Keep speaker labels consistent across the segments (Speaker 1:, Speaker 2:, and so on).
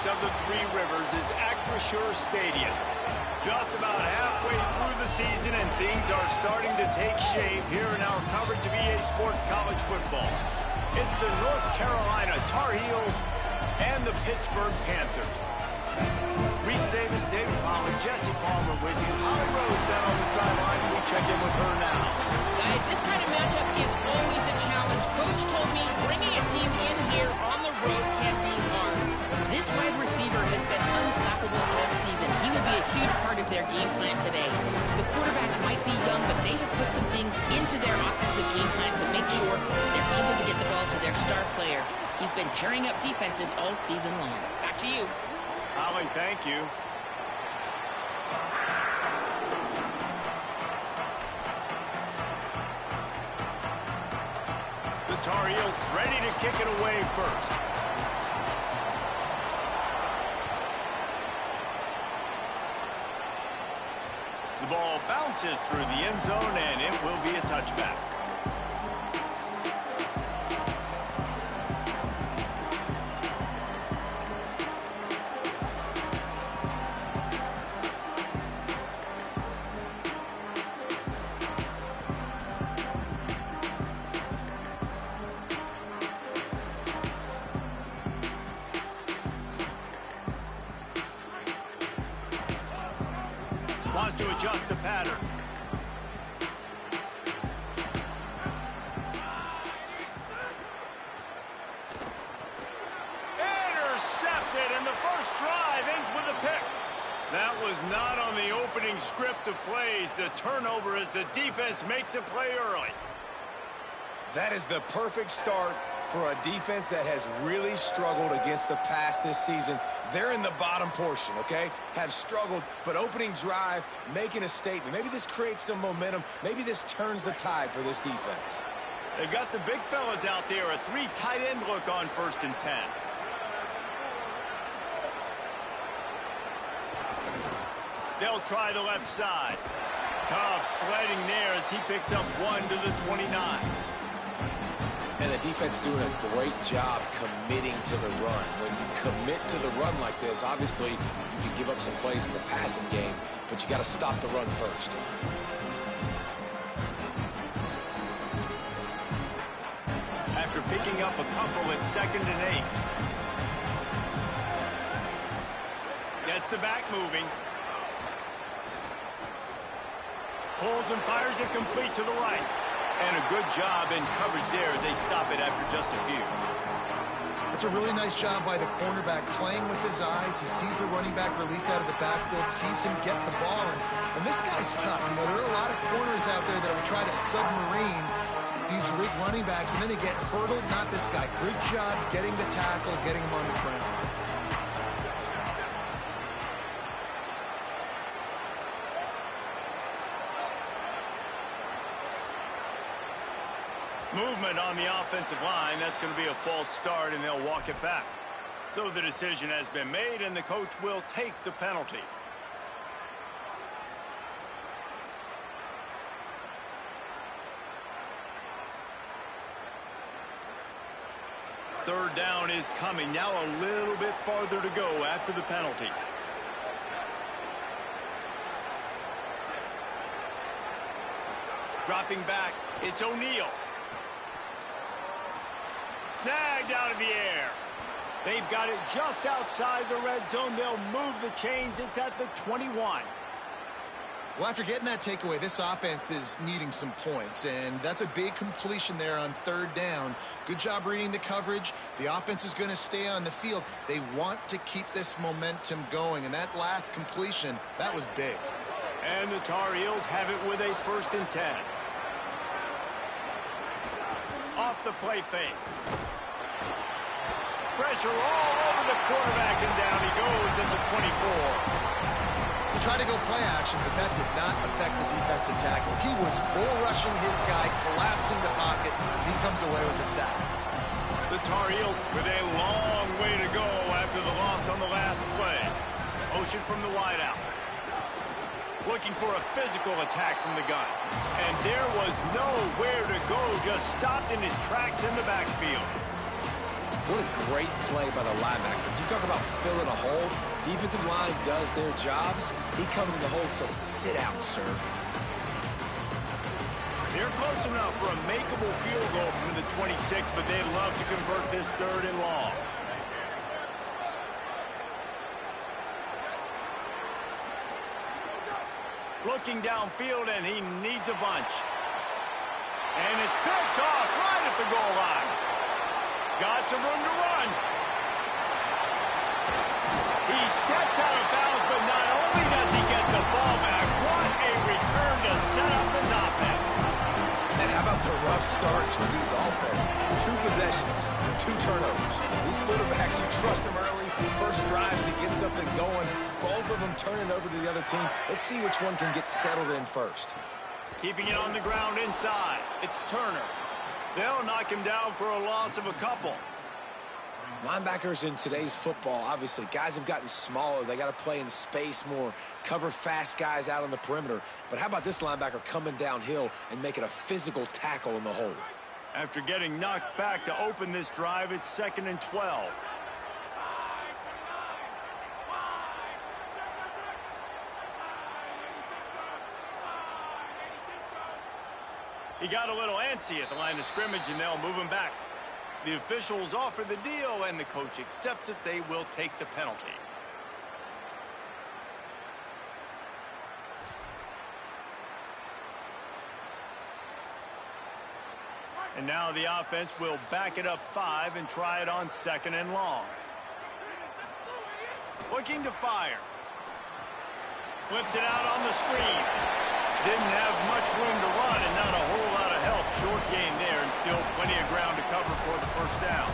Speaker 1: of the Three Rivers is Acrisure Stadium. Just about halfway through the season, and things are starting to take shape here in our coverage of EA Sports College Football. It's the North Carolina Tar Heels and the Pittsburgh Panthers. Reese Davis, David Pollack, Jesse Palmer with you. Holly Rose down on the sidelines. We check in with her now.
Speaker 2: Guys, this kind of matchup is always a challenge. Coach told me bringing a team in here on the road can be hard. This wide receiver has been unstoppable all season. He will be a huge part of their game plan today. The quarterback might be young, but they have put some things into their offensive game plan to make sure they're able to get the ball to their star player. He's been tearing up defenses all season long. Back to you.
Speaker 1: Holly, thank you. The Tar Heels ready to kick it away first. The ball bounces through the end zone, and it will be a touchback. Wants to adjust the pattern. Intercepted, and the first drive ends with a pick. That was not on the opening script of plays. The turnover as the defense makes a play early.
Speaker 3: That is the perfect start for a defense that has really struggled against the pass this season. They're in the bottom portion, okay? Have struggled, but opening drive, making a statement. Maybe this creates some momentum. Maybe this turns the tide for this defense.
Speaker 1: They've got the big fellas out there. A three tight end look on 1st and 10. They'll try the left side. Tough sledding there as he picks up 1 to the 29.
Speaker 3: And the defense doing a great job committing to the run. When you commit to the run like this, obviously you can give up some plays in the passing game, but you got to stop the run first.
Speaker 1: After picking up a couple at 2nd and 8. Gets the back moving. Pulls and fires it complete to the right. And a good job in coverage there as they stop it after just a few.
Speaker 4: It's a really nice job by the cornerback playing with his eyes. He sees the running back release out of the backfield, sees him get the ball. And this guy's tough. You know, there are a lot of corners out there that would try to submarine these weak running backs, and then they get hurdled. Not this guy. Good job getting the tackle, getting him on the ground.
Speaker 1: Movement on the offensive line. That's going to be a false start, and they'll walk it back. So the decision has been made, and the coach will take the penalty. Third down is coming. Now a little bit farther to go after the penalty. Dropping back, it's O'Neal. Snagged out of the air. They've got it just outside the red zone. They'll move the chains. It's at the 21.
Speaker 4: Well, after getting that takeaway, this offense is needing some points, and that's a big completion there on 3rd down. Good job reading the coverage. The offense is going to stay on the field. They want to keep this momentum going, and that last completion, that was big.
Speaker 1: And the Tar Heels have it with a 1st and 10. Off the play fake. Pressure all over the quarterback, and down he goes at the 24.
Speaker 4: He tried to go play action, but that did not affect the defensive tackle. He was bull rushing his guy, collapsing the pocket. He comes away with a sack.
Speaker 1: The Tar Heels with a long way to go after the loss on the last play. Motion from the wideout. Looking for a physical attack from the gun. And there was nowhere to go, just stopped in his tracks in the backfield.
Speaker 3: What a great play by the linebacker. You talk about filling a hole. Defensive line does their jobs. He comes in the hole and says, sit down, sir.
Speaker 1: They're close enough for a makeable field goal from the 26, but they'd love to convert this 3rd and long. Looking downfield, and he needs a bunch. And it's picked off right at the goal line. Got some room to run. He steps out of bounds, but not only does he get the ball back, what a return to set up his offense.
Speaker 3: And how about the rough starts for these offense? 2 possessions, 2 turnovers. These quarterbacks, you trust them early, first drives to get something going. Both of them turning over to the other team. Let's see which one can get settled in first.
Speaker 1: Keeping it on the ground inside. It's Turner. They'll knock him down for a loss of a couple.
Speaker 3: Linebackers in today's football, obviously, guys have gotten smaller. They got to play in space more, cover fast guys out on the perimeter. But how about this linebacker coming downhill and making a physical tackle in the hole?
Speaker 1: After getting knocked back to open this drive, it's 2nd and 12. He got a little antsy at the line of scrimmage, and they'll move him back. The officials offer the deal, and the coach accepts it. They will take the penalty. And now the offense will back it up 5 and try it on 2nd and long. Looking to fire. Flips it out on the screen. Didn't have much room to run and not a whole lot of help. Short gain there and still plenty of ground to cover for the first down.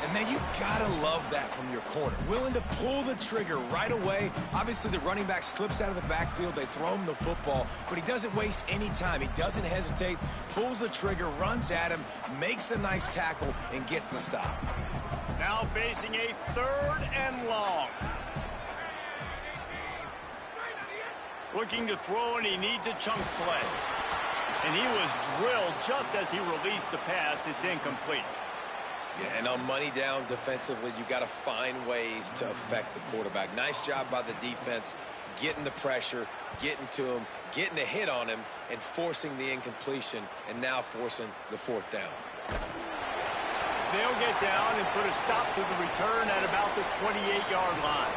Speaker 3: And man, you gotta love that from your corner. Willing to pull the trigger right away. Obviously, the running back slips out of the backfield. They throw him the football, but he doesn't waste any time. He doesn't hesitate, pulls the trigger, runs at him, makes the nice tackle, and gets the stop.
Speaker 1: Now facing a 3rd and long. Looking to throw, and he needs a chunk play. And he was drilled just as he released the pass. It's incomplete.
Speaker 3: Yeah, and on money down defensively, you got to find ways to affect the quarterback. Nice job by the defense, getting the pressure, getting to him, getting a hit on him, and forcing the incompletion, and now forcing the 4th down.
Speaker 1: They'll get down and put a stop to the return at about the 28-yard line.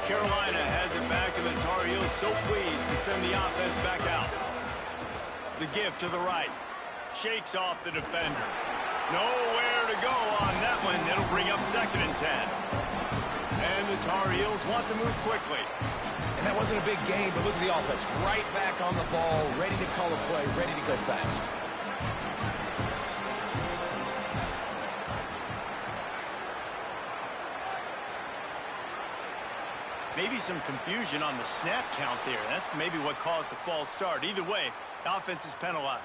Speaker 1: Carolina has it back, and the Tar Heels so pleased to send the offense back out. The gift to the right. Shakes off the defender. Nowhere to go on that one. It'll bring up 2nd and 10. And the Tar Heels want to move quickly.
Speaker 3: And that wasn't a big game, but look at the offense. Right back on the ball, ready to call a play, ready to go fast.
Speaker 1: Maybe some confusion on the snap count there. That's maybe what caused the false start. Either way, offense is penalized.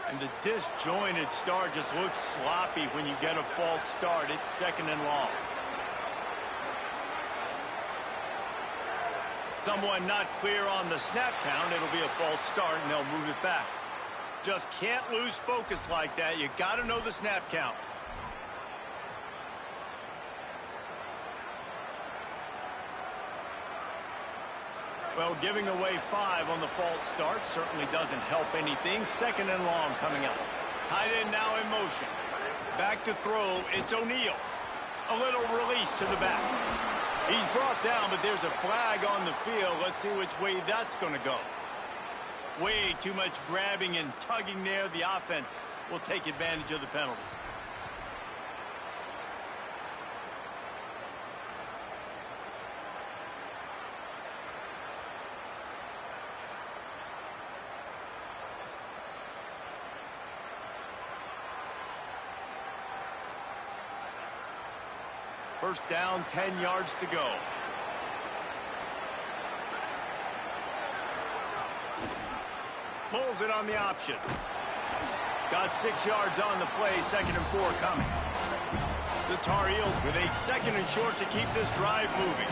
Speaker 1: And the disjointed start just looks sloppy when you get a false start. It's 2nd and long. Someone not clear on the snap count. It'll be a false start, and they'll move it back. Just can't lose focus like that. You got to know the snap count. Well, giving away 5 on the false start certainly doesn't help anything. 2nd and long coming up. Tight end now in motion. Back to throw. It's O'Neal. A little release to the back. He's brought down, but there's a flag on the field. Let's see which way that's going to go. Way too much grabbing and tugging there. The offense will take advantage of the penalty. First down, 10 yards to go. Pulls it on the option. Got 6 yards on the play, 2nd and 4 coming. The Tar Heels with a 2nd and short to keep this drive moving.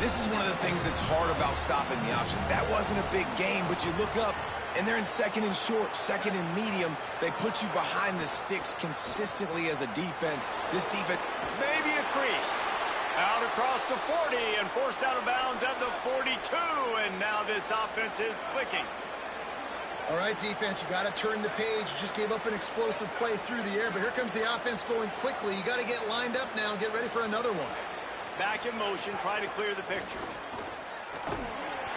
Speaker 3: This is one of the things that's hard about stopping the option. That wasn't a big gain, but you look up, and they're in 2nd and short, 2nd and medium. They put you behind the sticks consistently as a defense. This defense...
Speaker 1: Maybe a crease. Out across the 40 and forced out of bounds at the 42. And now this offense is clicking.
Speaker 4: All right, defense, you got to turn the page. You just gave up an explosive play through the air, but here comes the offense going quickly. You got to get lined up now and get ready for another one.
Speaker 1: Back in motion, try to clear the picture.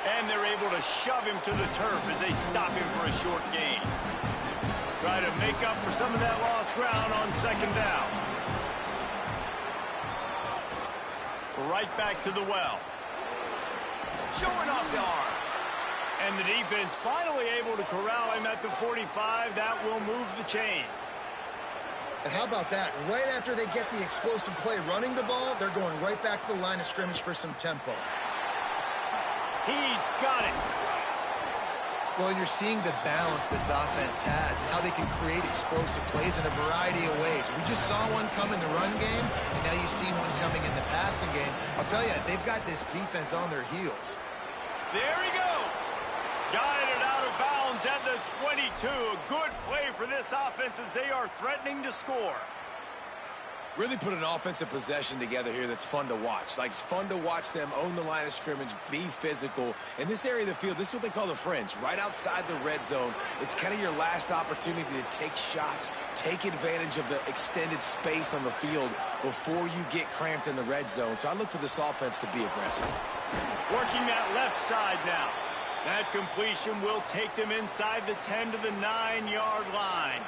Speaker 1: And they're able to shove him to the turf as they stop him for a short gain. Try to make up for some of that lost ground on 2nd down. Right back to the well. Showing off the arms. And the defense finally able to corral him at the 45. That will move the chains.
Speaker 4: And how about that? Right after they get the explosive play running the ball, they're going right back to the line of scrimmage for some tempo.
Speaker 1: He's got it.
Speaker 4: Well, you're seeing the balance this offense has and how they can create explosive plays in a variety of ways. We just saw one come in the run game, and now you see one coming in the passing game. I'll tell you, they've got this defense on their heels.
Speaker 1: There he goes. Guided out of bounds at the 22. A good play for this offense as they are threatening to score.
Speaker 3: Really put an offensive possession together here that's fun to watch. Like, it's fun to watch them own the line of scrimmage, be physical. In this area of the field, this is what they call the fringe, right outside the red zone. It's kind of your last opportunity to take shots, take advantage of the extended space on the field before you get cramped in the red zone. So I look for this offense to be aggressive.
Speaker 1: Working that left side now. That completion will take them inside the 10 to the 9-yard line.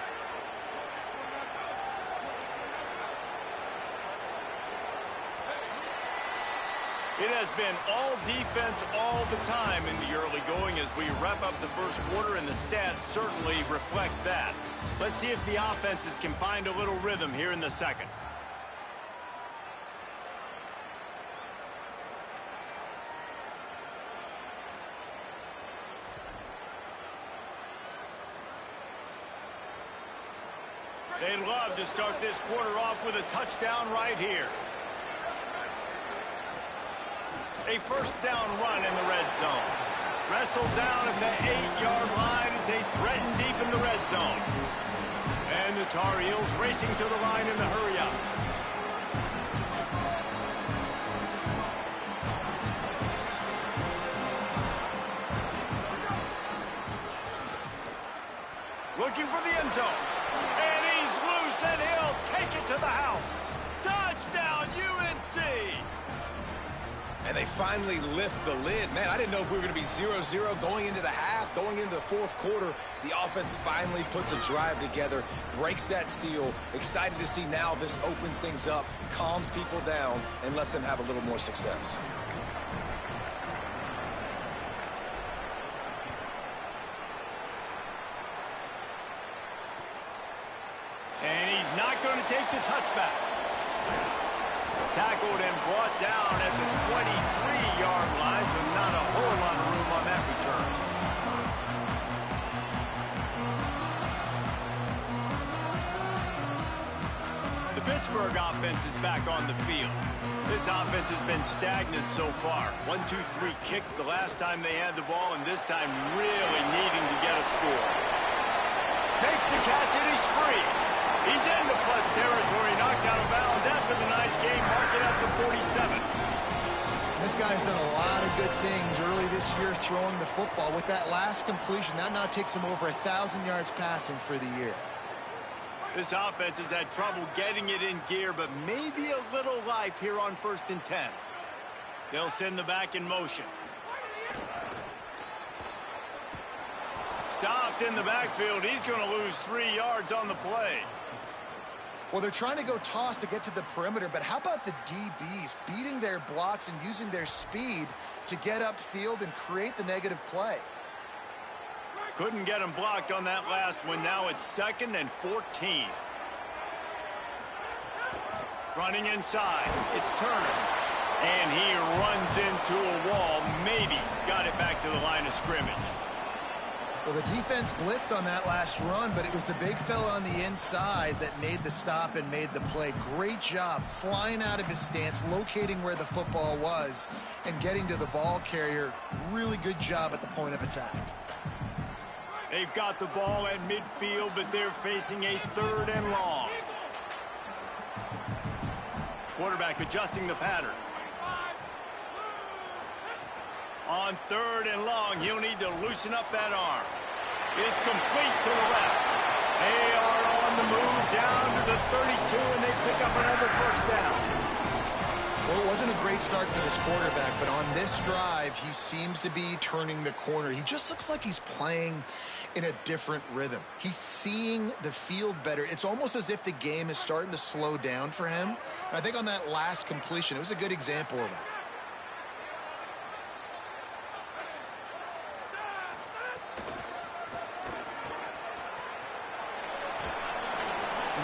Speaker 1: It has been all defense all the time in the early going as we wrap up the first quarter, and the stats certainly reflect that. Let's see if the offenses can find a little rhythm here in the second. They'd love to start this quarter off with a touchdown right here. A first down run in the red zone. Wrestled down at the 8-yard line as they threaten deep in the red zone. And the Tar Heels racing to the line in the hurry-up. Looking for the end zone. And he's loose, and he'll take it to the house. Touchdown, UNC!
Speaker 3: And they finally lift the lid. Man, I didn't know if we were going to be 0-0 going into the half, going into the fourth quarter. The offense finally puts a drive together, breaks that seal. Excited to see now this opens things up, calms people down, and lets them have a little more success.
Speaker 1: And he's not going to take the touchback. Tackled and brought down at the 23-yard line, so not a whole lot of room on that return. The Pittsburgh offense is back on the field. This offense has been stagnant so far. 1-2-3 kick the last time they had the ball, and this time really needing to get a score. Makes the catch, and he's free. He's into plus territory, knocked out of bounds after the nice game, marked it at the 47.
Speaker 4: This guy's done a lot of good things early this year throwing the football. With that last completion, that now takes him over 1,000 yards passing for the year.
Speaker 1: This offense has had trouble getting it in gear, but maybe a little life here on 1st and 10. They'll send the back in motion. Stopped in the backfield. He's going to lose 3 yards on the play.
Speaker 4: Well, they're trying to go toss to get to the perimeter, but how about the DBs beating their blocks and using their speed to get upfield and create the negative play?
Speaker 1: Couldn't get him blocked on that last one. Now it's 2nd and 14. Running inside. It's Turner. And he runs into a wall. Maybe got it back to the line of scrimmage.
Speaker 4: Well, the defense blitzed on that last run, but it was the big fella on the inside that made the stop and made the play. Great job flying out of his stance, locating where the football was, and getting to the ball carrier. Really good job at the point of attack.
Speaker 1: They've got the ball at midfield, but they're facing a 3rd and long. Quarterback adjusting the pattern. On 3rd and long, he'll need to loosen up that arm. It's complete to the left. They are on the move down to the 32, and they pick up another 1st down.
Speaker 4: Well, it wasn't a great start for this quarterback, but on this drive, he seems to be turning the corner. He just looks like he's playing in a different rhythm. He's seeing the field better. It's almost as if the game is starting to slow down for him. And I think on that last completion, it was a good example of that.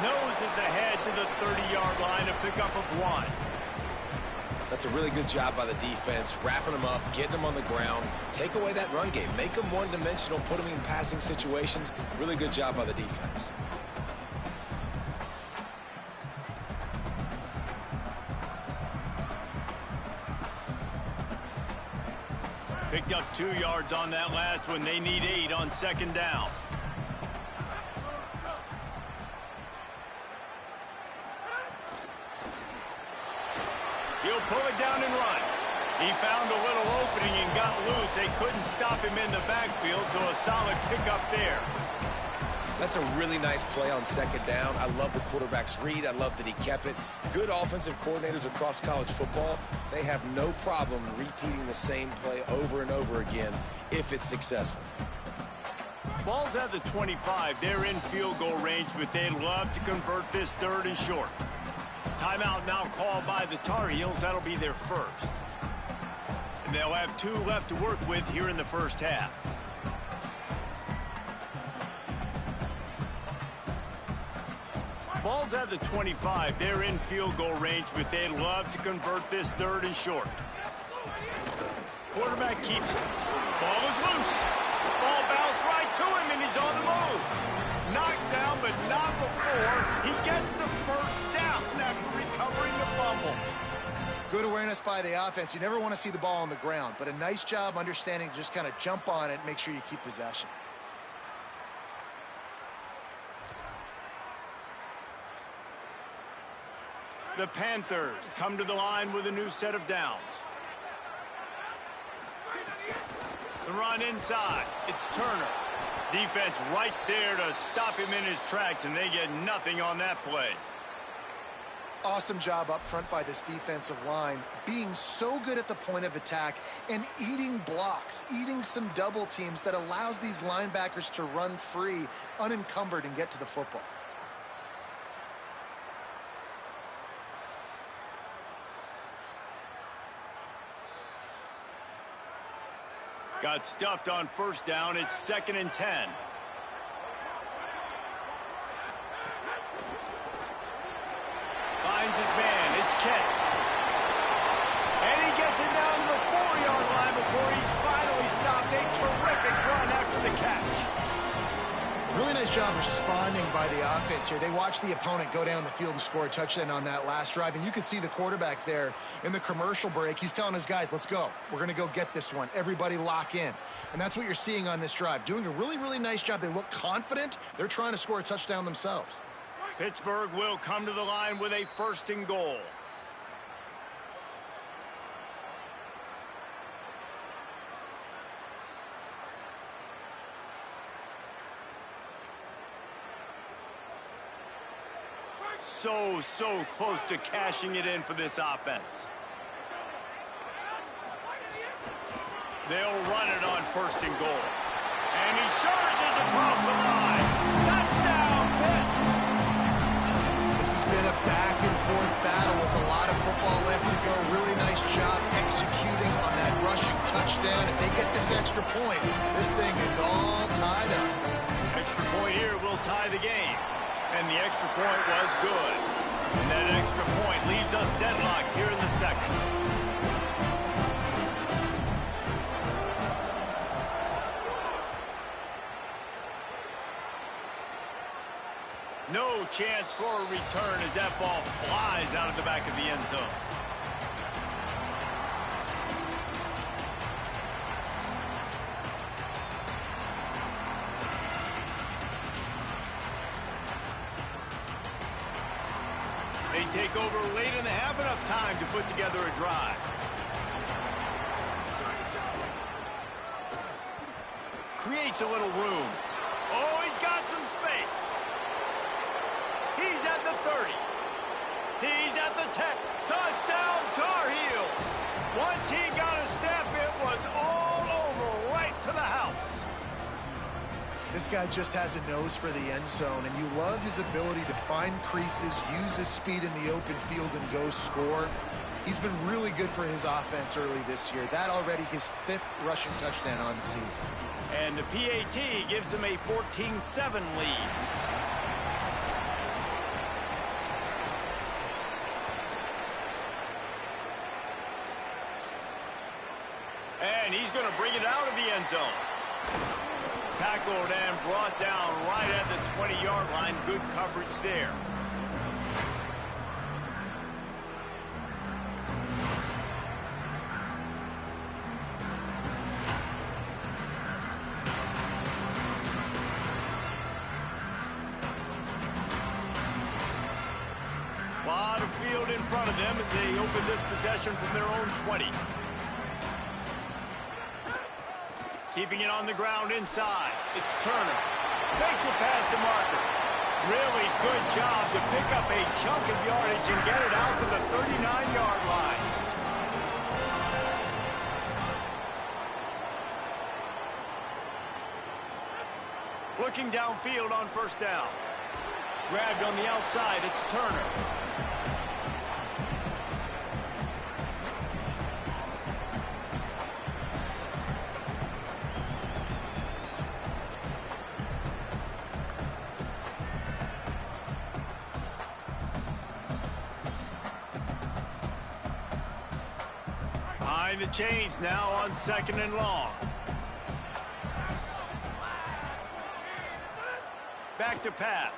Speaker 1: Noses ahead to the 30-yard line, a pickup of 1.
Speaker 3: That's a really good job by the defense, wrapping them up, getting them on the ground. Take away that run game. Make them one-dimensional, put them in passing situations. Really good job by the defense.
Speaker 1: Picked up 2 yards on that last one. They need 8 on 2nd down. He'll pull it down and run. He found a little opening and got loose. They couldn't stop him in the backfield, so a solid pickup there.
Speaker 3: That's a really nice play on 2nd down. I love the quarterback's read. I love that he kept it. Good offensive coordinators across college football, they have no problem repeating the same play over and over again if it's successful.
Speaker 1: Ball's at the 25. They're in field goal range, but they'd love to convert this 3rd and short. Timeout now called by the Tar Heels. That'll be their 1st. And they'll have 2 left to work with here in the 1st half. Ball's at the 25. They're in field goal range, but they'd love to convert this 3rd and short. Quarterback keeps it. Ball is loose. Ball bounced right to him, and he's on the move. Knocked down, but not before he gets the 1st down after recovering the fumble.
Speaker 4: Good awareness by the offense. You never want to see the ball on the ground, but a nice job understanding to just kind of jump on it and make sure you keep possession.
Speaker 1: The Panthers come to the line with a new set of downs. The run inside. It's Turner. Defense right there to stop him in his tracks, and they get nothing on that play.
Speaker 4: Awesome job up front by this defensive line, being so good at the point of attack and eating blocks, eating some double teams that allows these linebackers to run free, unencumbered, and get to the football.
Speaker 1: Got stuffed on 1st down. It's 2nd and 10. Finds his man. It's Kent. And he gets it down to the 4-yard line before he's finally stopped. A terrific run after the catch.
Speaker 4: Really nice job responding by the offense here. They watched the opponent go down the field and score a touchdown on that last drive. And you could see the quarterback there in the commercial break. He's telling his guys, let's go. We're going to go get this one. Everybody lock in. And that's what you're seeing on this drive. Doing a really, really nice job. They look confident. They're trying to score a touchdown themselves.
Speaker 1: Pittsburgh will come to the line with a 1st and goal. So close to cashing it in for this offense. They'll run it on 1st and goal. And he surges across the line. Touchdown, Pitt!
Speaker 4: This has been a back-and-forth battle with a lot of football left to go. Really nice job executing on that rushing touchdown. If they get this extra point, this thing is all tied up.
Speaker 1: Extra point here will tie the game. And the extra point was good. And that extra point leaves us deadlocked here in the second. No chance for a return as that ball flies out of the back of the end zone. They take over late in the half, enough time to put together a drive. Creates a little room. Oh, he's got some space. He's at the 30. He's at the 10. Touchdown, Tar Heels. Once he got a step, it was all over right to the house.
Speaker 4: This guy just has a nose for the end zone, and you love his ability to find creases, use his speed in the open field, and go score. He's been really good for his offense early this year. That already his 5th rushing touchdown on the season.
Speaker 1: And the PAT gives him a 14-7 lead. And he's going to bring it out of the end zone. Tackled and brought down right at the 20-yard line. Good coverage there. A lot of field in front of them as they open this possession from their own 20. Keeping it on the ground inside. It's Turner. Makes it past the marker. Really good job to pick up a chunk of yardage and get it out to the 39-yard line. Looking downfield on first down. Grabbed on the outside. It's Turner. Behind the chains now on 2nd and long. Back to pass.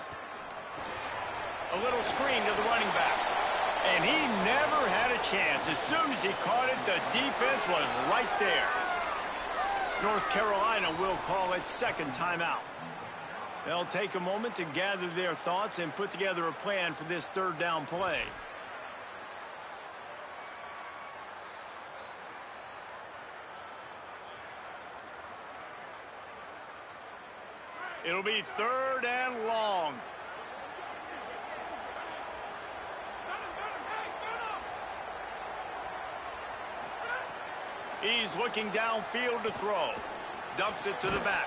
Speaker 1: A little screen to the running back. And he never had a chance. As soon as he caught it, the defense was right there. North Carolina will call it 2nd timeout. They'll take a moment to gather their thoughts and put together a plan for this 3rd down play. It'll be 3rd and long. He's looking downfield to throw. Dumps it to the back.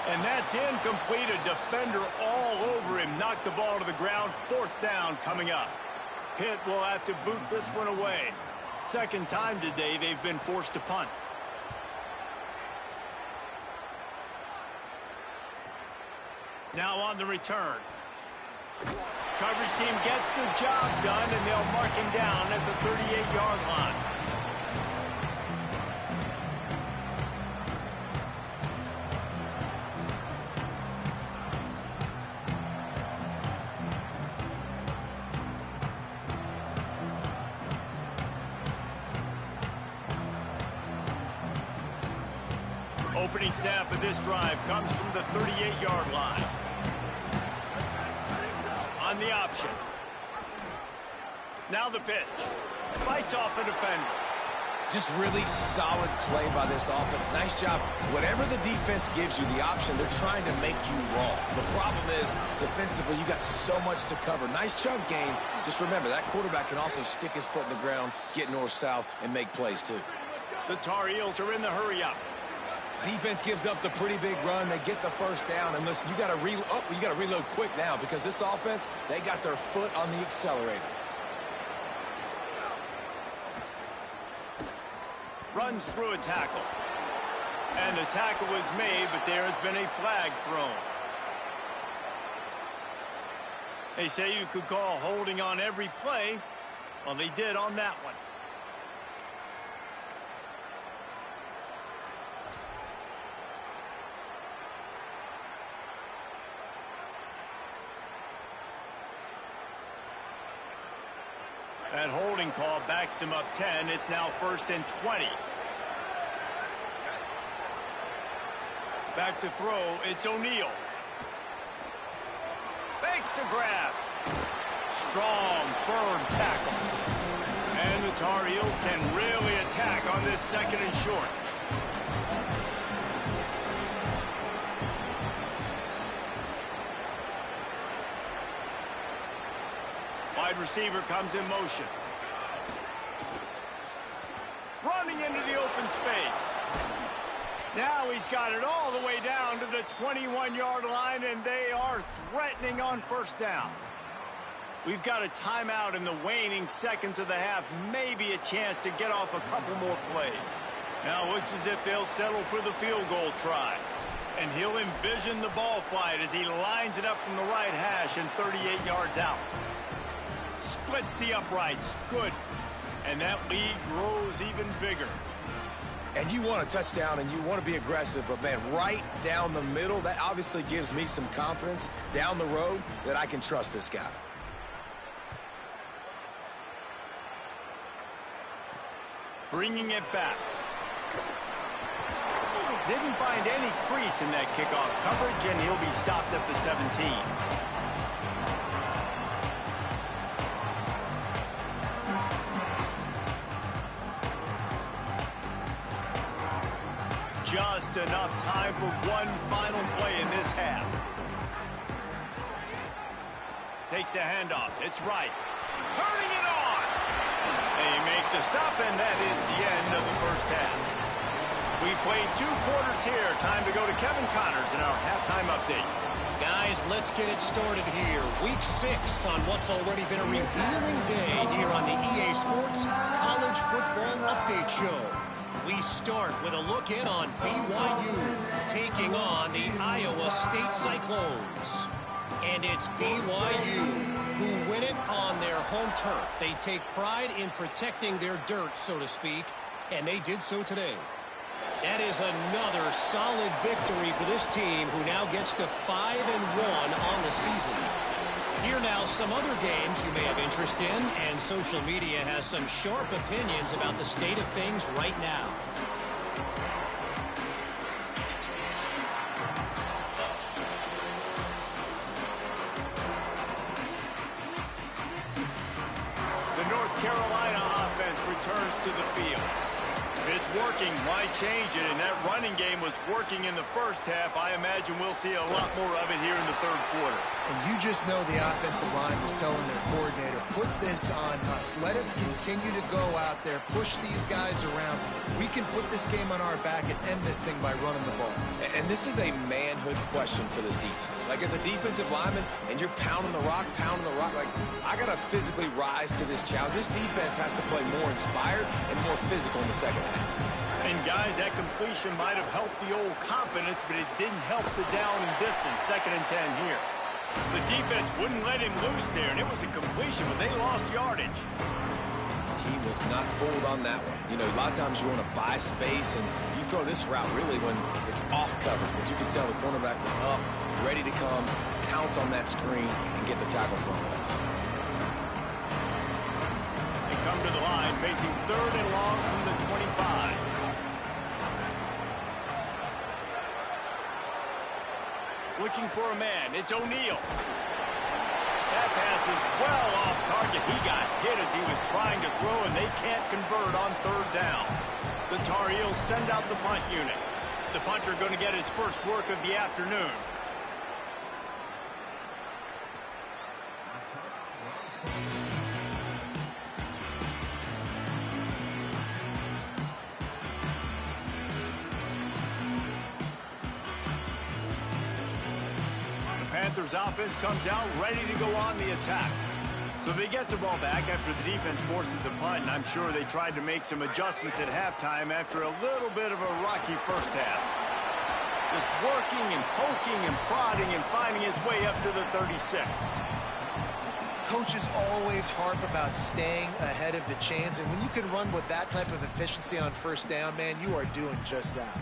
Speaker 1: And that's incomplete. A defender all over him. Knocked the ball to the ground. 4th down coming up. Pitt will have to boot this one away. 2nd time today they've been forced to punt. Now on the return. Coverage team gets the job done, and they'll mark him down at the 38-yard line. Opening snap of this drive comes from the 38-yard line. On the option. Now the pitch. Fights off a defender.
Speaker 3: Just really solid play by this offense. Nice job. Whatever the defense gives you, the option, they're trying to make you wrong. The problem is, defensively, you got so much to cover. Nice chunk gain. Just remember, that quarterback can also stick his foot in the ground, get north-south, and make plays too.
Speaker 1: The Tar Heels are in the hurry-up.
Speaker 3: Defense gives up the pretty big run. They get the 1st down. And listen, you got to reload quick now because this offense, they got their foot on the accelerator.
Speaker 1: Runs through a tackle. And the tackle was made, but there has been a flag thrown. They say you could call holding on every play. Well, they did on that one. That holding call backs him up 10. It's now 1st and 20. Back to throw. It's O'Neal. Fakes to grab. Strong, firm tackle. And the Tar Heels can really attack on this 2nd and short. Wide receiver comes in motion. Running into the open space. Now he's got it all the way down to the 21-yard line, and they are threatening on 1st down. We've got a timeout in the waning seconds of the half, maybe a chance to get off a couple more plays. Now it looks as if they'll settle for the field goal try. And he'll envision the ball flight as he lines it up from the right hash and 38 yards out. Splits the uprights. Good. And that lead grows even bigger.
Speaker 3: And you want a touchdown and you want to be aggressive, but man, right down the middle, that obviously gives me some confidence down the road that I can trust this guy.
Speaker 1: Bringing it back. Didn't find any crease in that kickoff coverage, and he'll be stopped at the 17. Just enough time for one final play in this half. Takes a handoff. It's right. Turning it on. They make the stop, and that is the end of the 1st half. We played 2 quarters here. Time to go to Kevin Connors in our halftime update.
Speaker 5: Guys, let's get it started here. Week 6 on what's already been a revealing day here on the EA Sports College Football Update Show. We start with a look in on BYU taking on the Iowa State Cyclones. And it's BYU who win it on their home turf. They take pride in protecting their dirt, so to speak, and they did so today. That is another solid victory for this team, who now gets to 5-1 on the season. Here now some other games you may have interest in, and social media has some sharp opinions about the state of things right now.
Speaker 1: The North Carolina offense returns to the field. If it's working, why change it? And that running game was working in the 1st half. I imagine we'll see a lot more of it here in the 3rd quarter.
Speaker 4: And you just know the offensive line was telling their coordinator, put this on us. Let us continue to go out there, push these guys around. We can put this game on our back and end this thing by running the ball.
Speaker 3: And this is a manhood question for this defense. Like, as a defensive lineman, and you're pounding the rock, like, I got to physically rise to this challenge. This defense has to play more inspired and more physical in the 2nd half.
Speaker 1: And, guys, that completion might have helped the old confidence, but it didn't help the down and distance. 2nd and 10 here. The defense wouldn't let him loose there, and it was a completion, but they lost yardage.
Speaker 3: He was not fooled on that one. You know, a lot of times you want to buy space, and you throw this route really when it's off coverage. But you can tell the cornerback was up, ready to come, pounce on that screen, and get the tackle from us.
Speaker 1: They come to the line, facing 3rd and long from the 25. Looking for a man. It's O'Neal. That pass is well off target. He got hit as he was trying to throw, and they can't convert on 3rd down. The Tar Heels send out the punt unit. The punter going to get his first work of the afternoon. Panthers offense comes out ready to go on the attack. So they get the ball back after the defense forces a punt, and I'm sure they tried to make some adjustments at halftime after a little bit of a rocky 1st half. Just working and poking and prodding and finding his way up to the 36.
Speaker 4: Coaches always harp about staying ahead of the chains, and when you can run with that type of efficiency on first down, man, you are doing just that.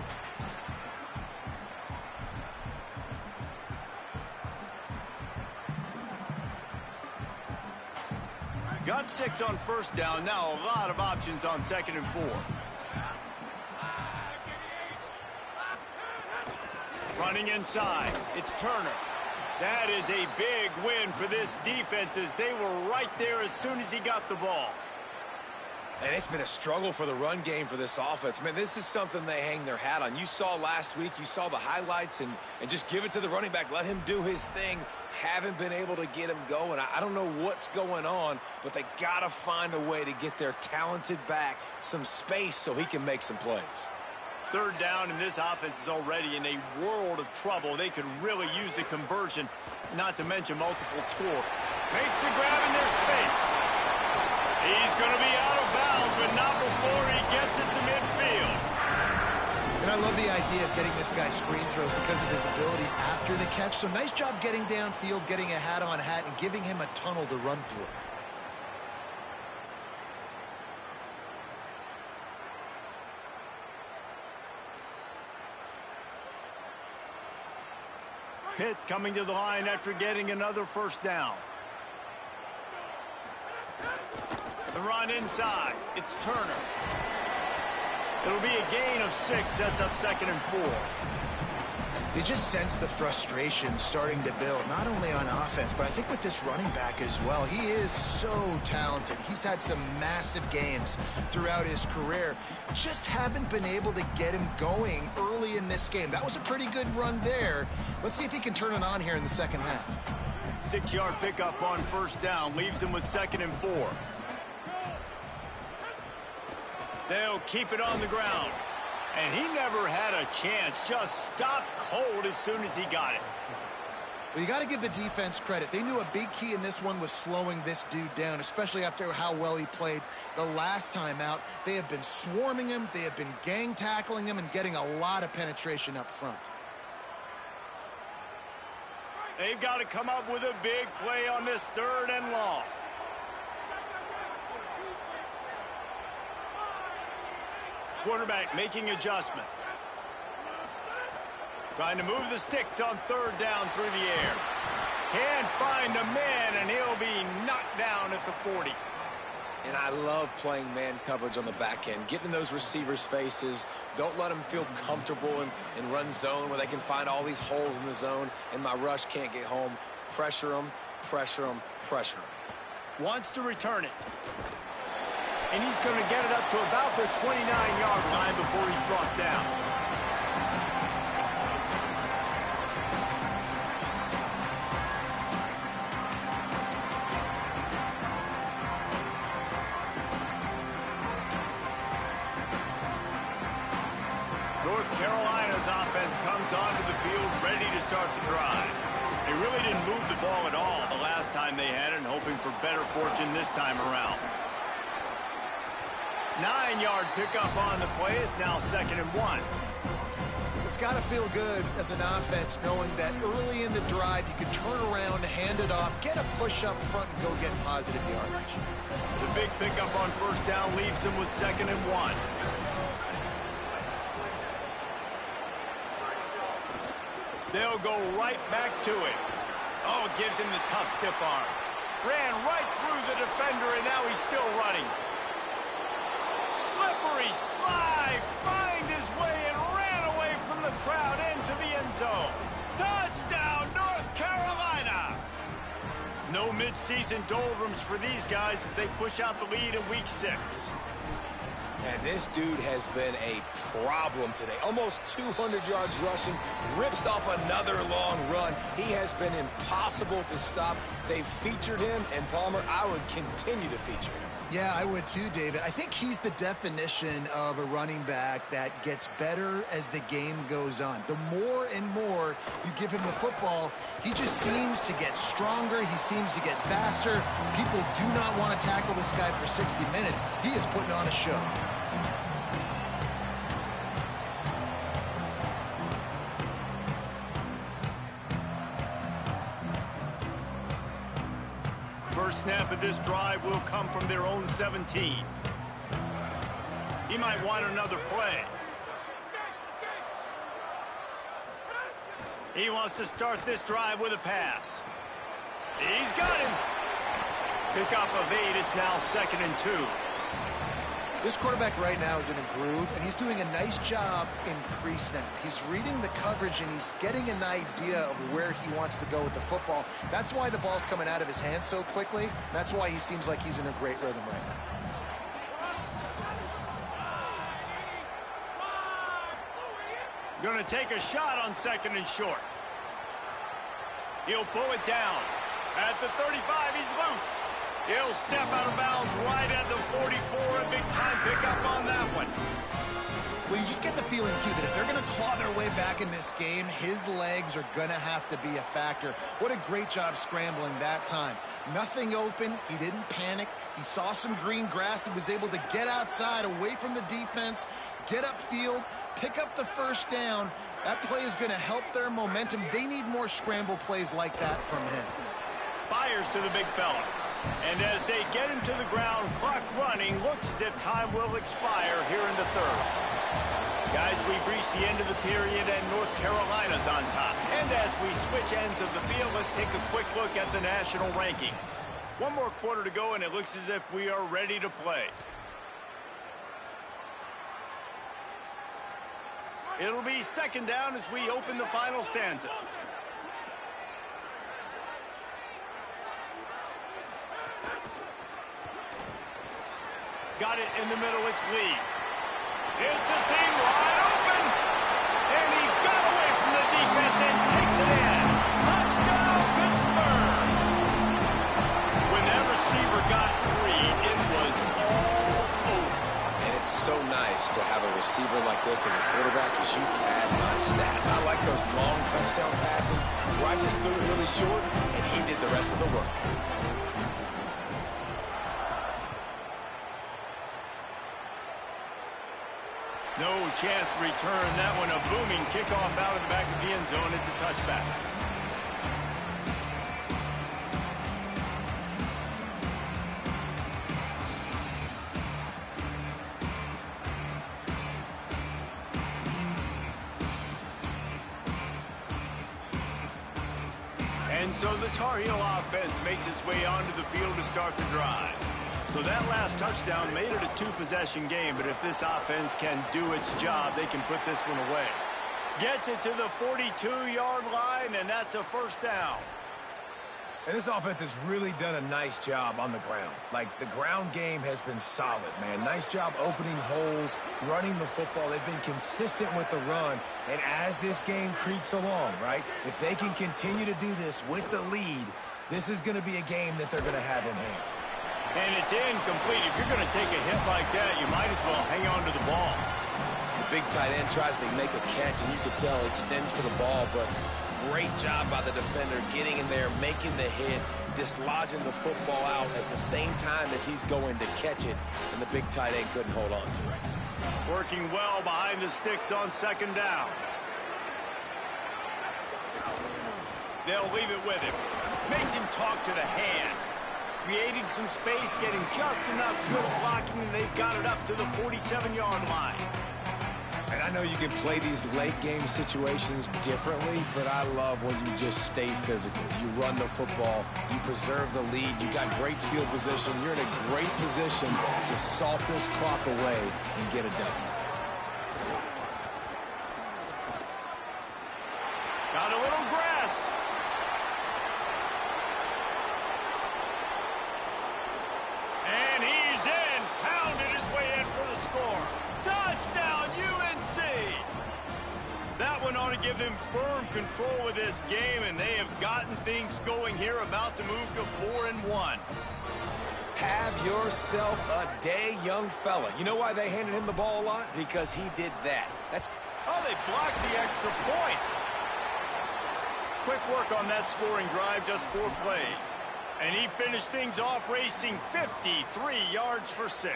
Speaker 1: Got 6 on first down. Now a lot of options on 2nd and 4. Running inside. It's Turner. That is a big win for this defense as they were right there as soon as he got the ball.
Speaker 3: And it's been a struggle for the run game for this offense. Man, this is something they hang their hat on. You saw last week, you saw the highlights, and just give it to the running back. Let him do his thing. Haven't been able to get him going. I don't know what's going on, but they got to find a way to get their talented back some space so he can make some plays.
Speaker 1: 3rd down, and this offense is already in a world of trouble. They could really use a conversion, not to mention multiple score. Makes the grab in their space. He's going to be out of bounds, but not before he gets it to midfield.
Speaker 4: And I love the idea of getting this guy screen throws because of his ability after the catch. So nice job getting downfield, getting a hat-on-hat, and giving him a tunnel to run through.
Speaker 1: Pitt coming to the line after getting another first down. The run inside. It's Turner. It'll be a gain of 6. Sets up 2nd and 4.
Speaker 4: You just sense the frustration starting to build, not only on offense, but I think with this running back as well. He is so talented. He's had some massive games throughout his career. Just haven't been able to get him going early in this game. That was a pretty good run there. Let's see if he can turn it on here in the second half.
Speaker 1: 6-yard pickup on first down. Leaves him with 2nd and 4. They'll keep it on the ground. And he never had a chance. Just stopped cold as soon as he got it.
Speaker 4: Well, you got to give the defense credit. They knew a big key in this one was slowing this dude down, especially after how well he played the last time out. They have been swarming him. They have been gang tackling him and getting a lot of penetration up front.
Speaker 1: They've got to come up with a big play on this 3rd and long. Quarterback making adjustments. Trying to move the sticks on 3rd down through the air. Can't find a man, and he'll be knocked down at the 40.
Speaker 3: And I love playing man coverage on the back end, getting in those receivers' faces. Don't let them feel comfortable in run zone where they can find all these holes in the zone, and my rush can't get home. Pressure them, pressure them, pressure them.
Speaker 1: Wants to return it. And he's going to get it up to about the 29-yard line before he's brought down. North Carolina's offense comes onto the field ready to start the drive. They really didn't move the ball at all the last time they had it, and hoping for better fortune this time around. 9-yard pickup on the play. It's now 2nd and 1.
Speaker 4: It's got to feel good as an offense knowing that early in the drive you can turn around, hand it off, get a push up front, and go get positive yardage.
Speaker 1: The big pickup on first down leaves them with 2nd and 1. They'll go right back to it. Oh, it gives him the tough stiff arm. Ran right through the defender, and now he's still running. Slippery slide, find his way and ran away from the crowd into the end zone. Touchdown, North Carolina! No mid-season doldrums for these guys as they push out the lead in week 6.
Speaker 3: And this dude has been a problem today. Almost 200 yards rushing, rips off another long run. He has been impossible to stop. They've featured him, and Palmer, I would continue to feature him.
Speaker 4: Yeah, I would too, David. I think he's the definition of a running back that gets better as the game goes on. The more and more you give him the football, he just seems to get stronger. He seems to get faster. People do not want to tackle this guy for 60 minutes. He is putting on a show.
Speaker 1: First snap of this drive will come from their own 17. He might want another play. He wants to start this drive with a pass. He's got him. Pick up of 8. It's now 2nd and 2.
Speaker 4: This quarterback right now is in a groove, and he's doing a nice job in pre-snap. He's reading the coverage, and he's getting an idea of where he wants to go with the football. That's why the ball's coming out of his hands so quickly. That's why he seems like he's in a great rhythm right now.
Speaker 1: Going to take a shot on 2nd and short. He'll pull it down. At the 35, he's loose. He'll step out of bounds right at the 44. A big-time pickup on that one.
Speaker 4: Well, you just get the feeling, too, that if they're going to claw their way back in this game, his legs are going to have to be a factor. What a great job scrambling that time. Nothing open. He didn't panic. He saw some green grass. He was able to get outside, away from the defense, get upfield, pick up the first down. That play is going to help their momentum. They need more scramble plays like that from him.
Speaker 1: Fires to the big fella. And as they get him to the ground, clock running, looks as if time will expire here in the 3rd. Guys, we've reached the end of the period, and North Carolina's on top. And as we switch ends of the field, let's take a quick look at the national rankings. One more quarter to go, and it looks as if we are ready to play. It'll be 2nd down as we open the final stanza. Got it in the middle, it's Lee. It's a seam wide open. And he got away from the defense and takes it in. Touchdown, Pittsburgh. When that receiver got free, it was all over.
Speaker 3: And it's so nice to have a receiver like this as a quarterback as you pad my stats. I like those long touchdown passes where I just threw it really short, and he did the rest of the work.
Speaker 1: No chance to return that one. A booming kickoff out of the back of the end zone. It's a touchback. And so the Tar Heel offense makes its way onto the field to start the drive. So that last touchdown made it a 2-possession game, but if this offense can do its job, they can put this one away. Gets it to the 42-yard line, and that's a 1st down.
Speaker 3: And this offense has really done a nice job on the ground. Like, the ground game has been solid, man. Nice job opening holes, running the football. They've been consistent with the run. And as this game creeps along, right, if they can continue to do this with the lead, this is going to be a game that they're going to have in hand.
Speaker 1: And it's incomplete. If you're going to take a hit like that, you might as well hang on to the ball.
Speaker 3: The big tight end tries to make a catch, and you can tell he extends for the ball, but great job by the defender getting in there, making the hit, dislodging the football out at the same time as he's going to catch it, and the big tight end couldn't hold on to it.
Speaker 1: Working well behind the sticks on 2nd down. They'll leave it with him. Makes him talk to the hand. Creating some space, getting just enough good blocking, and they've got it up to the 47-yard line.
Speaker 3: And I know you can play these late-game situations differently, but I love when you just stay physical. You run the football, you preserve the lead, you got great field position, you're in a great position to salt this clock away and get a W.
Speaker 1: Got a little grass. And he's in. Pounded his way in for the score. Touchdown, UNC! That one ought to give them firm control of this game, and they have gotten things going here, about to move to 4-1.
Speaker 3: Have yourself a day, young fella. You know why they handed him the ball a lot? Because he did that.
Speaker 1: Oh, they blocked the extra point. Quick work on that scoring drive, just 4 plays. And he finished things off racing 53 yards for 6.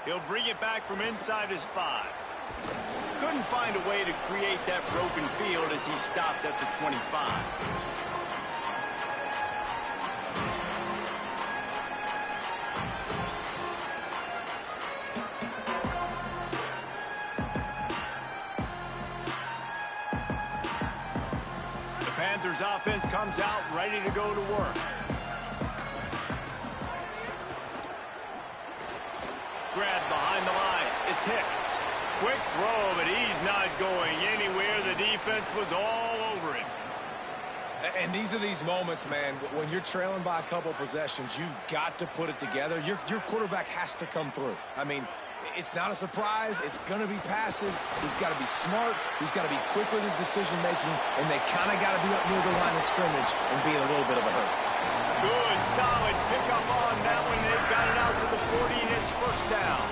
Speaker 1: He'll bring it back from inside his 5. Couldn't find a way to create that broken field as he stopped at the 25. The Panthers offense comes out ready to go to work. Grab behind the line. It's Hicks. Quick throw, but he's not going anywhere. The defense was all over him.
Speaker 3: And these are these moments, man, when you're trailing by a couple possessions, you've got to put it together. Your quarterback has to come through. I mean, it's not a surprise. It's going to be passes. He's got to be smart. He's got to be quick with his decision-making, and they kind of got to be up near the line of scrimmage and be in a little bit of a hurry.
Speaker 1: Good, solid pickup on that one. They got it out to the 40, and it's first down.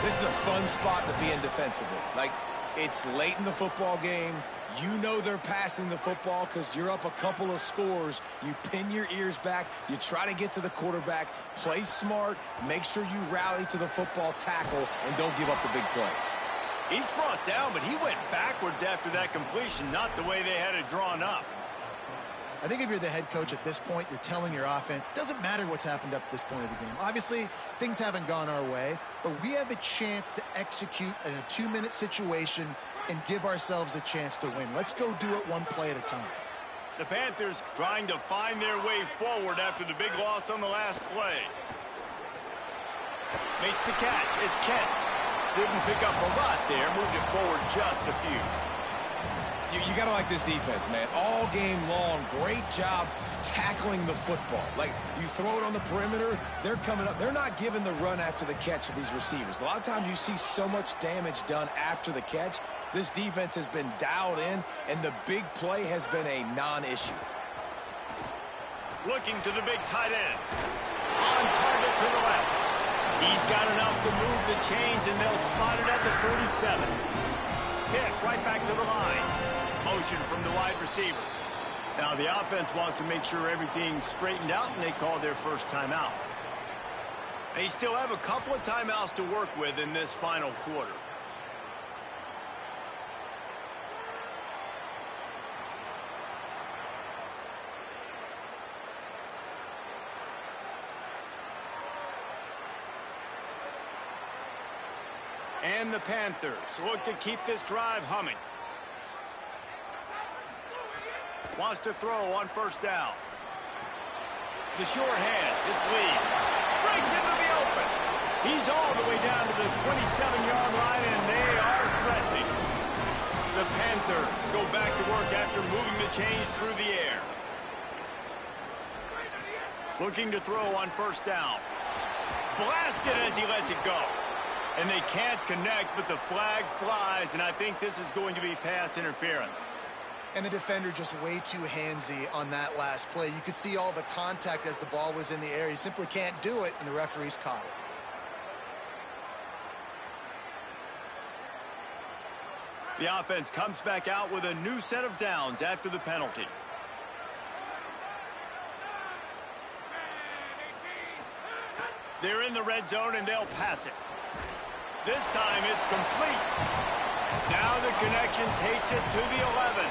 Speaker 3: This is a fun spot to be in defensively. Like, it's late in the football game. You know they're passing the football because you're up a couple of scores. You pin your ears back. You try to get to the quarterback. Play smart. Make sure you rally to the football tackle and don't give up the big plays.
Speaker 1: He's brought down, but he went backwards after that completion, not the way they had it drawn up.
Speaker 4: I think if you're the head coach at this point, you're telling your offense, it doesn't matter what's happened up to this point of the game. Obviously, things haven't gone our way, but we have a chance to execute in a 2-minute situation and give ourselves a chance to win. Let's go do it one play at a time.
Speaker 1: The Panthers trying to find their way forward after the big loss on the last play. Makes the catch. It's Kent. Didn't pick up a lot there. Moved it forward just a few.
Speaker 3: You got to like this defense, man. All game long, great job tackling the football. Like, you throw it on the perimeter, they're coming up. They're not giving the run after the catch to these receivers. A lot of times you see so much damage done after the catch. This defense has been dialed in, and the big play has been a non-issue.
Speaker 1: Looking to the big tight end. On target to the left. He's got enough to move the chains, and they'll spot it at the 37. Hit right back to the line. Motion from the wide receiver. Now the offense wants to make sure everything's straightened out, and they call their first timeout. They still have a couple of timeouts to work with in this final quarter. And the Panthers look to keep this drive humming. Wants to throw on first down. The sure hands. It's Lee. Breaks into the open. He's all the way down to the 27-yard line, and they are threatening. The Panthers go back to work after moving the chains through the air. Looking to throw on first down. Blasted as he lets it go. And they can't connect, but the flag flies, and I think this is going to be pass interference.
Speaker 4: And the defender just way too handsy on that last play. You could see all the contact as the ball was in the air. He simply can't do it, and the referees caught it.
Speaker 1: The offense comes back out with a new set of downs after the penalty. They're in the red zone, and they'll pass it. This time it's complete. Now the connection takes it to the 11.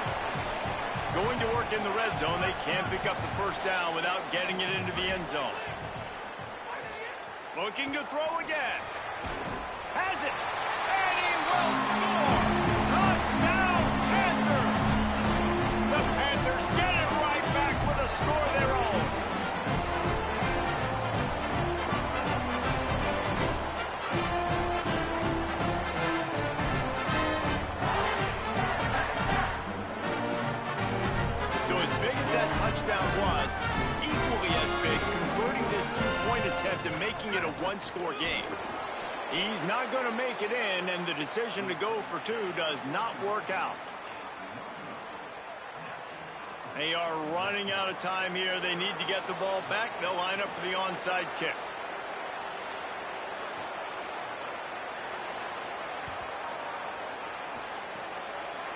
Speaker 1: Going to work in the red zone. They can't pick up the first down without getting it into the end zone. Looking to throw again. Has it. And he will score. Touchdown, Panthers. The Panthers get it right back with a score of their own. Touchdown was equally as big, converting this two-point attempt and making it a one-score game. He's not going to make it in, and the decision to go for two does not work out. They are running out of time here. They need to get the ball back. They'll line up for the onside kick.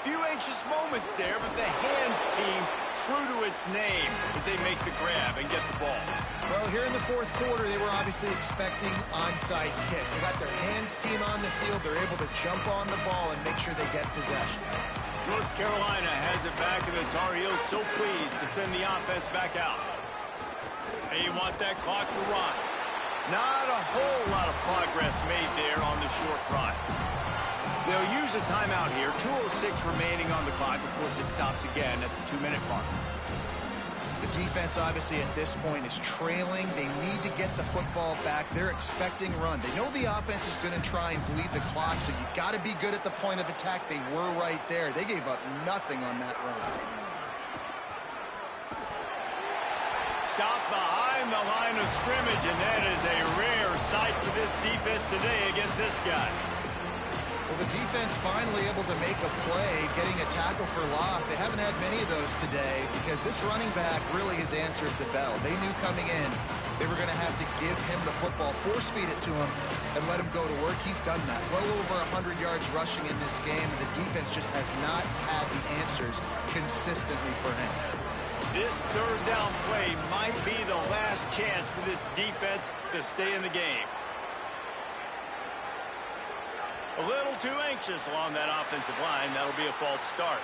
Speaker 1: few anxious moments there, but the hands team true to its name as they make the grab and get the ball.
Speaker 4: Well, here in the fourth quarter, they were obviously expecting onside kick. They got their hands team on the field. They're able to jump on the ball and make sure they get possession.
Speaker 1: North Carolina has it back, and the Tar Heels so pleased to send the offense back out. They want that clock to run. Not a whole lot of progress made there on the short run. They'll use a timeout here. 2:06 remaining on the clock. Of course, it stops again at the 2-minute mark.
Speaker 4: The defense, obviously, at this point is trailing. They need to get the football back. They're expecting run. They know the offense is going to try and bleed the clock, so you got to be good at the point of attack. They were right there. They gave up nothing on that run.
Speaker 1: Stop behind the line of scrimmage, and that is a rare sight for this defense today against this guy.
Speaker 4: Well, the defense finally able to make a play, getting a tackle for loss. They haven't had many of those today because this running back really has answered the bell. They knew coming in they were going to have to give him the football, force feed it to him, and let him go to work. He's done that. Well over 100 yards rushing in this game, and the defense just has not had the answers consistently for him.
Speaker 1: This third down play might be the last chance for this defense to stay in the game. A little too anxious along that offensive line. That'll be a false start.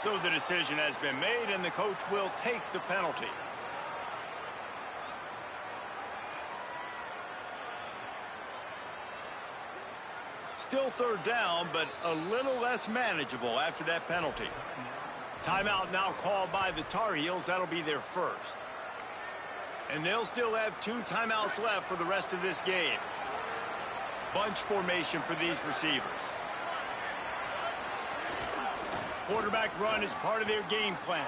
Speaker 1: So the decision has been made, and the coach will take the penalty. Still third down, but a little less manageable after that penalty. Timeout now called by the Tar Heels. That'll be their first. And they'll still have 2 timeouts left for the rest of this game. Bunch formation for these receivers. Quarterback run is part of their game plan.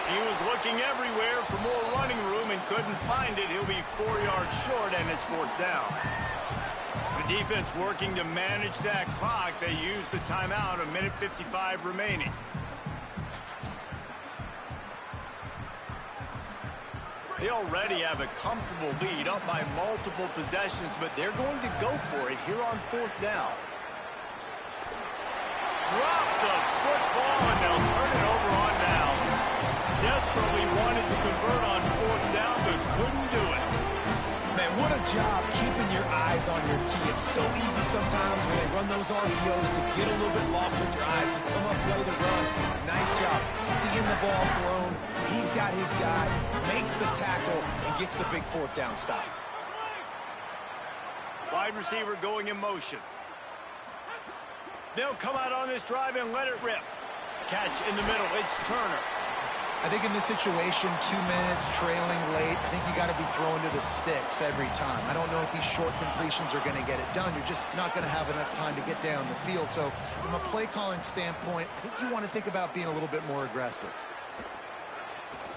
Speaker 1: He was looking everywhere for more running room and couldn't find it. He'll be 4 yards short, and it's 4th down. The defense working to manage that clock. They use the timeout, 1:55 remaining. They already have a comfortable lead, up by multiple possessions, but they're going to go for it here on 4th down. Drop the football, and they'll turn it over on downs. Desperately wanted to convert on 4th down, but couldn't do it.
Speaker 3: Man, what a job keeping your eyes on your key. It's so easy sometimes when they run those RPOs to get a little bit lost with your eyes, to come up, play the run. Nice job seeing the ball thrown. He's got his guy, makes the tackle, and gets the big 4th down stop.
Speaker 1: Wide receiver going in motion. They'll come out on this drive and let it rip. Catch in the middle. It's Turner.
Speaker 4: I think in this situation, 2 minutes, trailing late, I think you got to be throwing to the sticks every time. I don't know if these short completions are going to get it done. You're just not going to have enough time to get down the field. So from a play-calling standpoint, I think you want to think about being a little bit more aggressive.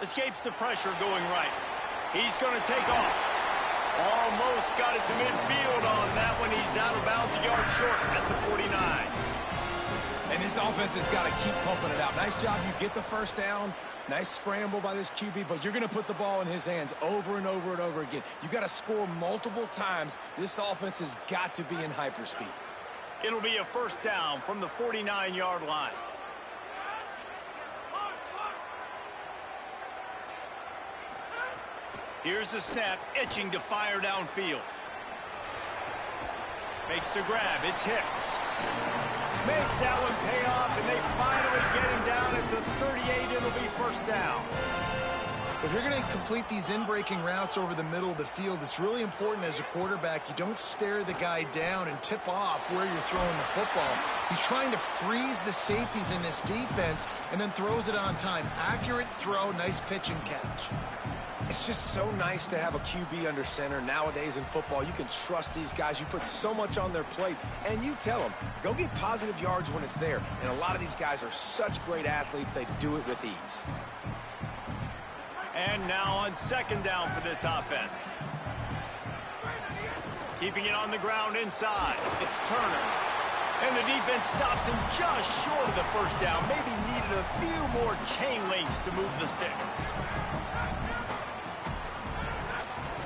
Speaker 1: Escapes the pressure going right. He's going to take off. Almost got it to midfield on that one. He's out of bounds, a yard short at the 49.
Speaker 3: And this offense has got to keep pumping it out. Nice job. You get the first down. Nice scramble by this QB, but you're going to put the ball in his hands over and over and over again. You got to score multiple times. This offense has got to be in hyperspeed.
Speaker 1: It'll be a 1st down from the 49-yard line. Here's the snap, itching to fire downfield. Makes the grab. It's Hicks. Makes that one pay off, and they finally get him down at the 38. It'll be 1st down.
Speaker 4: If you're going to complete these in-breaking routes over the middle of the field, it's really important as a quarterback you don't stare the guy down and tip off where you're throwing the football. He's trying to freeze the safeties in this defense and then throws it on time. Accurate throw, nice pitch and catch.
Speaker 3: It's just so nice to have a QB under center. Nowadays in football, you can trust these guys. You put so much on their plate, and you tell them, go get positive yards when it's there. And a lot of these guys are such great athletes, they do it with ease.
Speaker 1: And now on 2nd down for this offense. Keeping it on the ground inside. It's Turner. And the defense stops him just short of the 1st down. Maybe needed a few more chain links to move the sticks.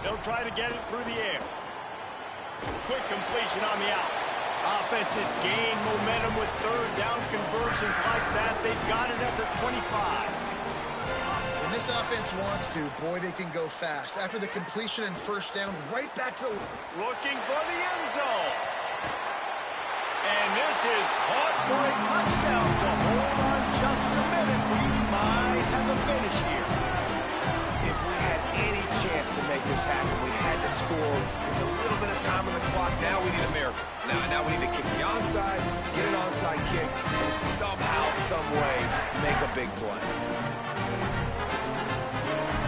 Speaker 1: They'll try to get it through the air. Quick completion on the out. Off offenses gain momentum with third down conversions like that. They've got it at the 25.
Speaker 4: When this offense wants to, boy, they can go fast. After the completion and first down, right back to...
Speaker 1: Looking for the end zone. And this is caught for a touchdown. So hold on just a minute. We might have a finish here.
Speaker 3: If we had any chance to make this happen, we had to score with a little bit of time on the clock. Now we need a miracle. Now we need to kick the onside, get an onside kick, and somehow, some way, make a big play.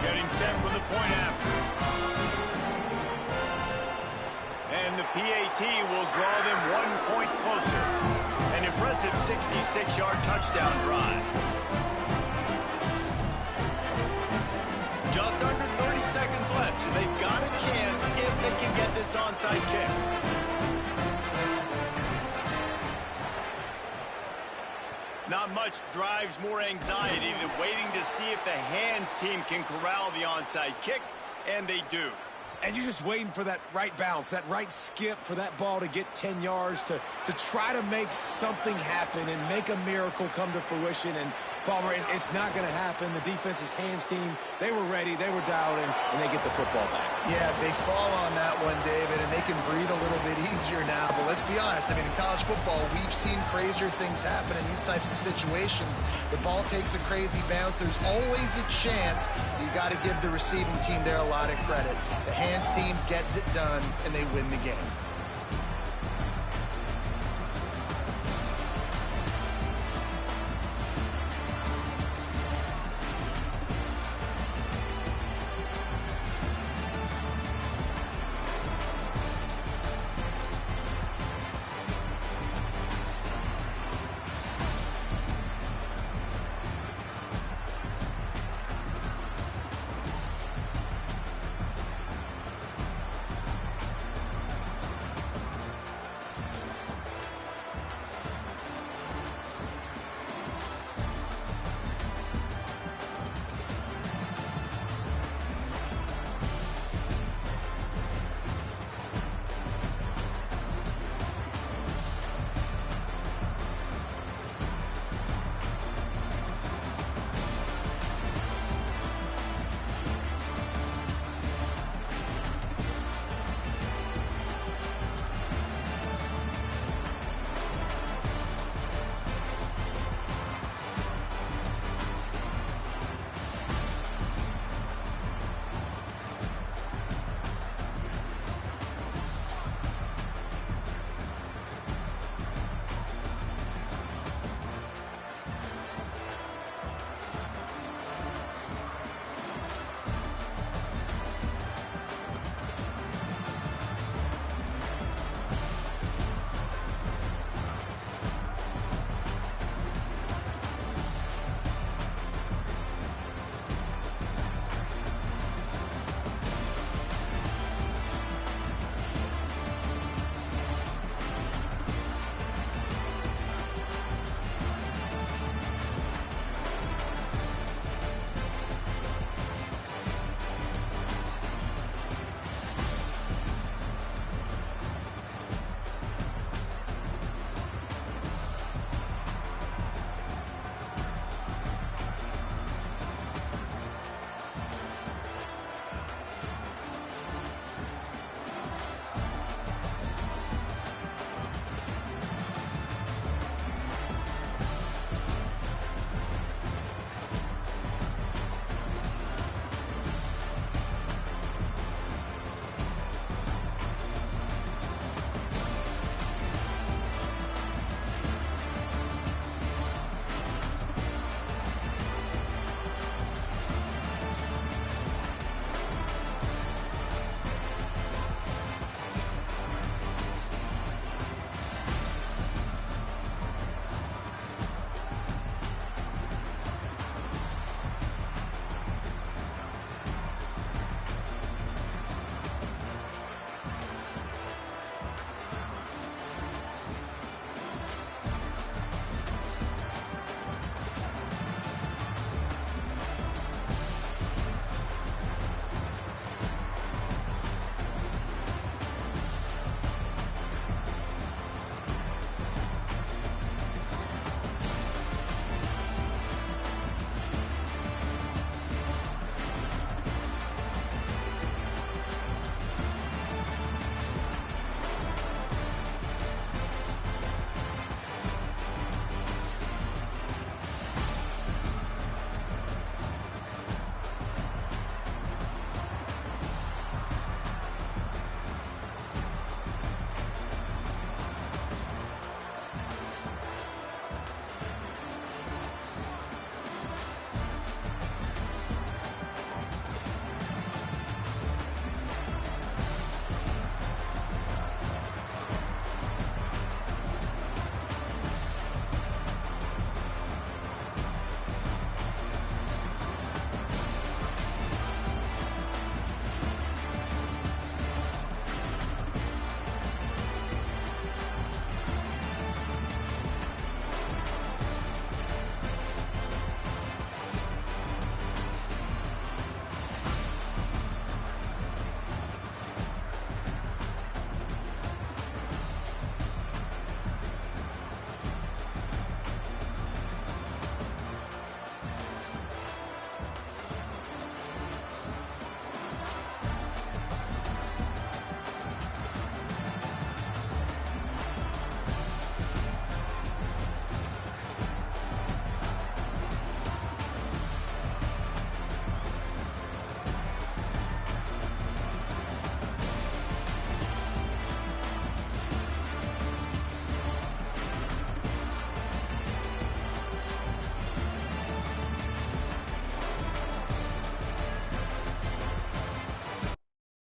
Speaker 1: Getting set for the point after. And the PAT will draw them 1 point closer. An impressive 66-yard touchdown drive. Just under 30 seconds left, so they've got a chance if they can get this onside kick. Not much drives more anxiety than waiting to see if the hands team can corral the onside kick, and they do.
Speaker 3: And you're just waiting for that right bounce, that right skip for that ball to get 10 yards to try to make something happen and make a miracle come to fruition. And Palmer, it's not going to happen. The defense's hands team, they were ready, they were dialed in, and they get the football back. Yeah,
Speaker 4: they fall on that one, David, and they can breathe a little bit easier now. But let's be honest, I mean, in college football, we've seen crazier things happen in these types of situations. The ball takes a crazy bounce. There's always a chance. You got to give the receiving team there a lot of credit. The hands team gets it done, and they win the game.